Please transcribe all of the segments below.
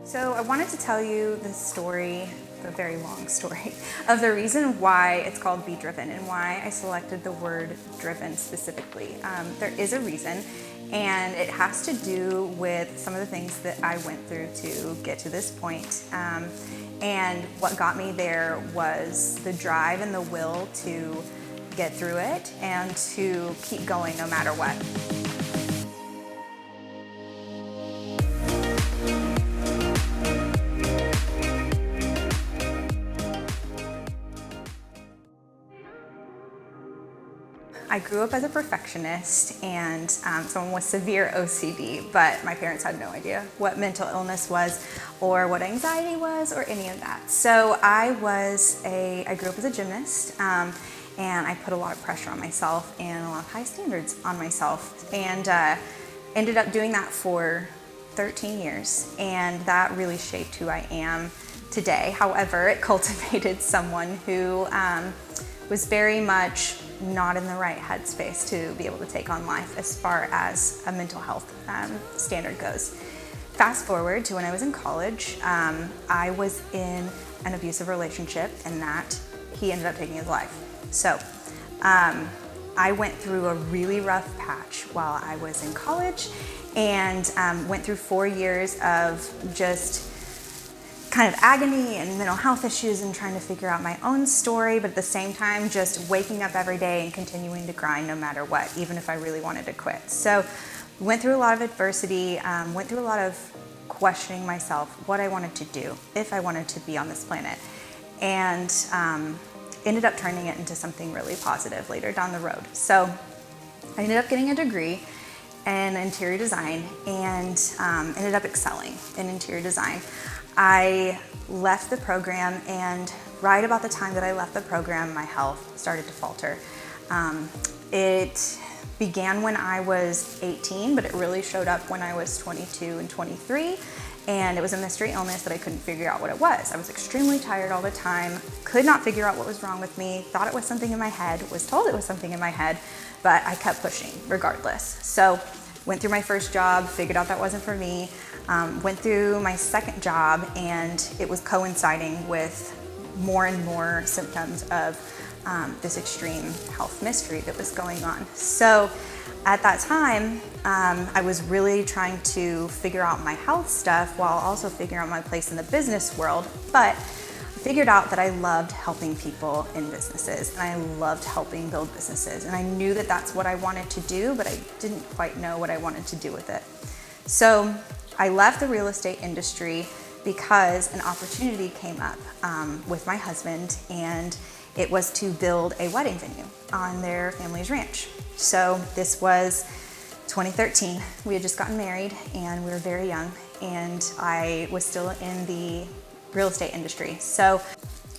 So I wanted to tell you the story, the very long story, of the reason why it's called Be Driven and why I selected the word driven specifically. There is a reason, and it has to do with some of the things that I went through to get to this point. And what got me there was the drive and the will to get through it and to keep going no matter what. I grew up as a perfectionist and someone with severe OCD, but my parents had no idea what mental illness was or what anxiety was or any of that. So I grew up as a gymnast and I put a lot of pressure on myself and a lot of high standards on myself, and ended up doing that for 13 years, and that really shaped who I am today. However, it cultivated someone who was very much not in the right headspace to be able to take on life as far as a mental health standard goes. Fast forward to when I was in college, I was in an abusive relationship, and that he ended up taking his life. So I went through a really rough patch while I was in college, and went through 4 years of just kind of agony and mental health issues and trying to figure out my own story, but at the same time just waking up every day and continuing to grind no matter what, even if I really wanted to quit. So went through a lot of adversity, went through a lot of questioning myself, what I wanted to do, if I wanted to be on this planet, and ended up turning it into something really positive later down the road. So I ended up getting a degree in interior design and ended up excelling in interior design. I left the program, and right about the time that I left the program, my health started to falter. It began when I was 18, but it really showed up when I was 22 and 23, and it was a mystery illness that I couldn't figure out what it was. I was extremely tired all the time, could not figure out what was wrong with me, thought it was something in my head, was told it was something in my head, but I kept pushing regardless. So went through my first job, figured out that wasn't for me, went through my second job, and it was coinciding with more and more symptoms of this extreme health mystery that was going on. So at that time, I was really trying to figure out my health stuff while also figuring out my place in the business world, but figured out that I loved helping people in businesses, and I loved helping build businesses, and I knew that that's what I wanted to do, but I didn't quite know what I wanted to do with it. So I left the real estate industry because an opportunity came up with my husband, and it was to build a wedding venue on their family's ranch. So this was 2013. We had just gotten married, and we were very young, and I was still in the real estate industry. So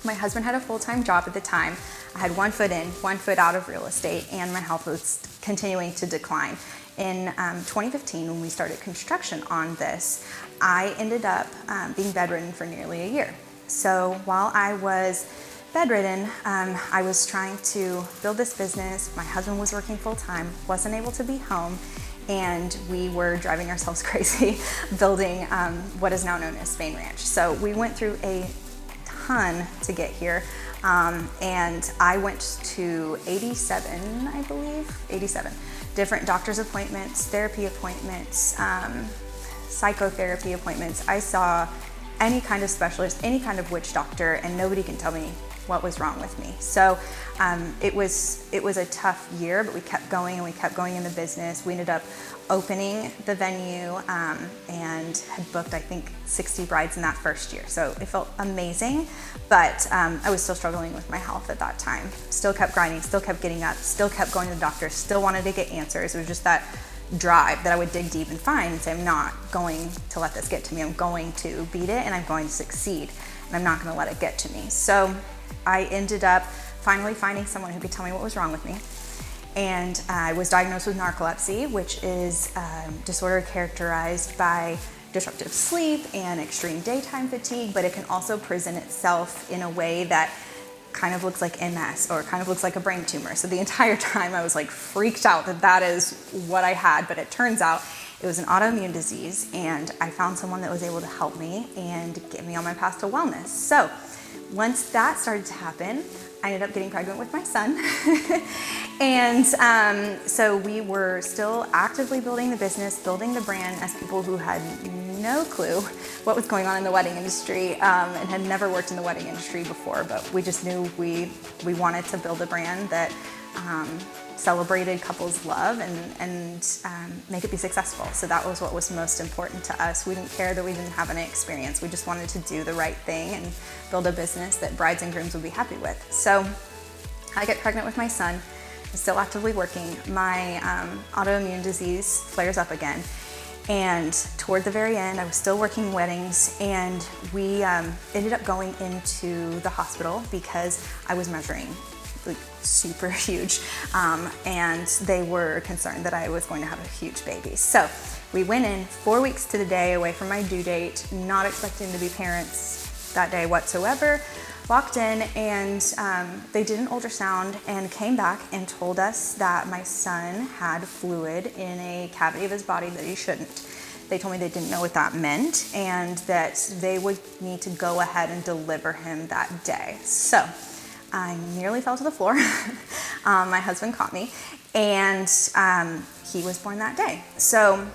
my husband had a full-time job at the time. I had 1 foot in, 1 foot out of real estate, and my health was continuing to decline. In 2015, when we started construction on this, I ended up being bedridden for nearly a year. So while I was bedridden, I was trying to build this business. My husband was working full-time, wasn't able to be home, and we were driving ourselves crazy building what is now known as Spain Ranch. So we went through a ton to get here, and I went to 87 different doctor's appointments, therapy appointments, psychotherapy appointments. I saw any kind of specialist, any kind of witch doctor, and nobody can tell me what was wrong with me. So it was a tough year, but we kept going and we kept going in the business. We ended up opening the venue and had booked, I think, 60 brides in that first year. So it felt amazing, but I was still struggling with my health at that time. Still kept grinding, still kept getting up, still kept going to the doctor, still wanted to get answers. It was just that drive that I would dig deep and find and say, I'm not going to let this get to me. I'm going to beat it, and I'm going to succeed, and I'm not going to let it get to me. So I ended up finally finding someone who could tell me what was wrong with me. And I was diagnosed with narcolepsy, which is a disorder characterized by disruptive sleep and extreme daytime fatigue, but it can also present itself in a way that kind of looks like MS or kind of looks like a brain tumor. So the entire time I was like freaked out that that is what I had, but it turns out It was an autoimmune disease, and I found someone that was able to help me and get me on my path to wellness. So once that started to happen, I ended up getting pregnant with my son. And so we were still actively building the business, building the brand as people who had no clue what was going on in the wedding industry, and had never worked in the wedding industry before, but we just knew we wanted to build a brand that celebrated couples' love and make it be successful. So that was what was most important to us. We didn't care that we didn't have any experience. We just wanted to do the right thing and build a business that brides and grooms would be happy with. So I get pregnant with my son. I'm still actively working. My autoimmune disease flares up again. And toward the very end, I was still working weddings, and we ended up going into the hospital because I was measuring like super huge, and they were concerned that I was going to have a huge baby. So we went in 4 weeks to the day away from my due date, not expecting to be parents that day whatsoever. Walked in, and they did an ultrasound and came back and told us that my son had fluid in a cavity of his body that he shouldn't. They told me they didn't know what that meant and that they would need to go ahead and deliver him that day. So I nearly fell to the floor. My husband caught me, and he was born that day. So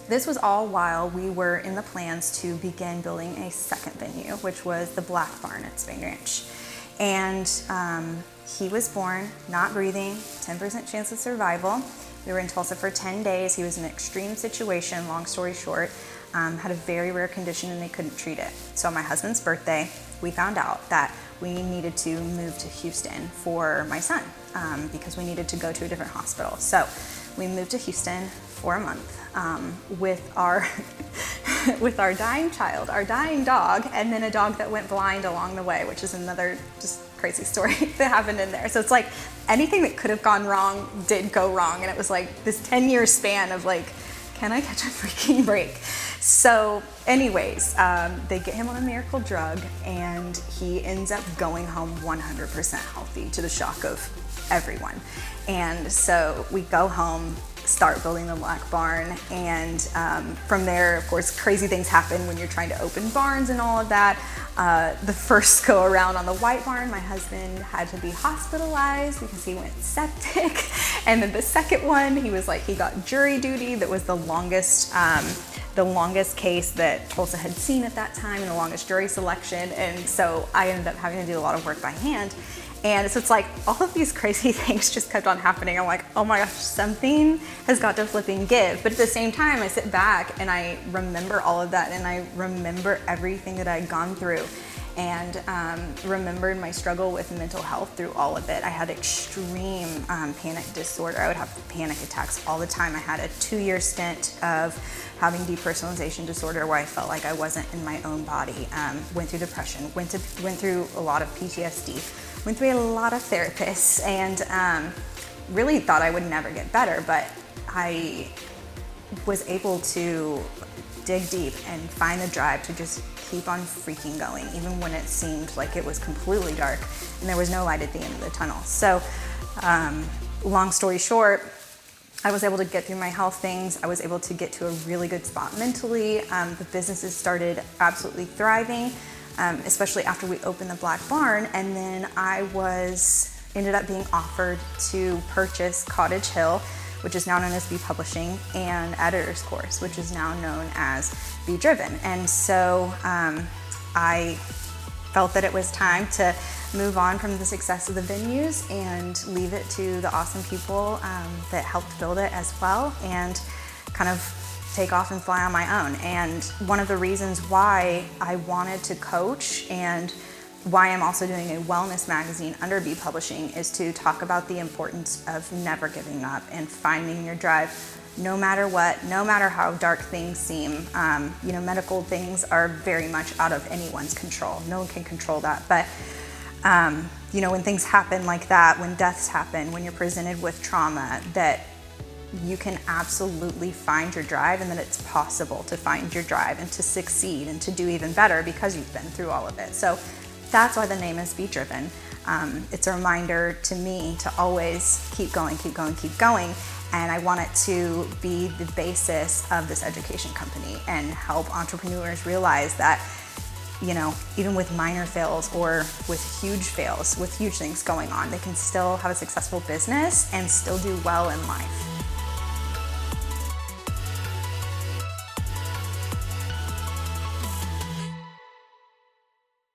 this was all while we were in the plans to begin building a second venue, which was the Black Barn at Spain Ranch. And he was born not breathing, 10% chance of survival. We were in Tulsa for 10 days. He was in an extreme situation, long story short, had a very rare condition and they couldn't treat it. So on my husband's birthday, we found out that we needed to move to Houston for my son because we needed to go to a different hospital. So we moved to Houston for a month with our with our dying child, our dying dog, and then a dog that went blind along the way, which is another just crazy story that happened in there. So it's like anything that could have gone wrong did go wrong, and it was like this 10-year span of like, can I catch a freaking break? So anyways, they get him on a miracle drug, and he ends up going home 100% healthy, to the shock of everyone. And so we go home, start building the Black Barn, and from there, of course, crazy things happen when you're trying to open barns and all of that. The first go around on the White Barn, my husband had to be hospitalized because he went septic. And then the second one, he got jury duty. That was the longest case that Tulsa had seen at that time, and the longest jury selection. And so I ended up having to do a lot of work by hand. And so it's like all of these crazy things just kept on happening. I'm like, oh my gosh, something has got to flipping give. But at the same time, I sit back and I remember all of that, and I remember everything that I'd gone through, and remembered my struggle with mental health through all of it. I had extreme panic disorder. I would have panic attacks all the time. I had a 2-year stint of having depersonalization disorder where I felt like I wasn't in my own body. Went through depression, went through a lot of PTSD. Went through a lot of therapists, and really thought I would never get better, but I was able to dig deep and find the drive to just keep on freaking going, even when it seemed like it was completely dark and there was no light at the end of the tunnel. So long story short, I was able to get through my health things. I was able to get to a really good spot mentally. The businesses started absolutely thriving. Especially after we opened the Black Barn, and then I ended up being offered to purchase Cottage Hill, which is now known as Be Publishing, and Editor's Course, which is now known as Be Driven. And so I felt that it was time to move on from the success of the venues and leave it to the awesome people that helped build it as well, and kind of take off and fly on my own. And one of the reasons why I wanted to coach, and why I'm also doing a wellness magazine under Be Publishing, is to talk about the importance of never giving up and finding your drive no matter what, no matter how dark things seem. Medical things are very much out of anyone's control. No one can control that. But when things happen like that, when deaths happen, when you're presented with trauma, that you can absolutely find your drive, and that it's possible to find your drive and to succeed and to do even better because you've been through all of it. So that's why the name is Be Driven. It's a reminder to me to always keep going, keep going, keep going. And I want it to be the basis of this education company and help entrepreneurs realize that, even with minor fails or with huge fails, with huge things going on, they can still have a successful business and still do well in life.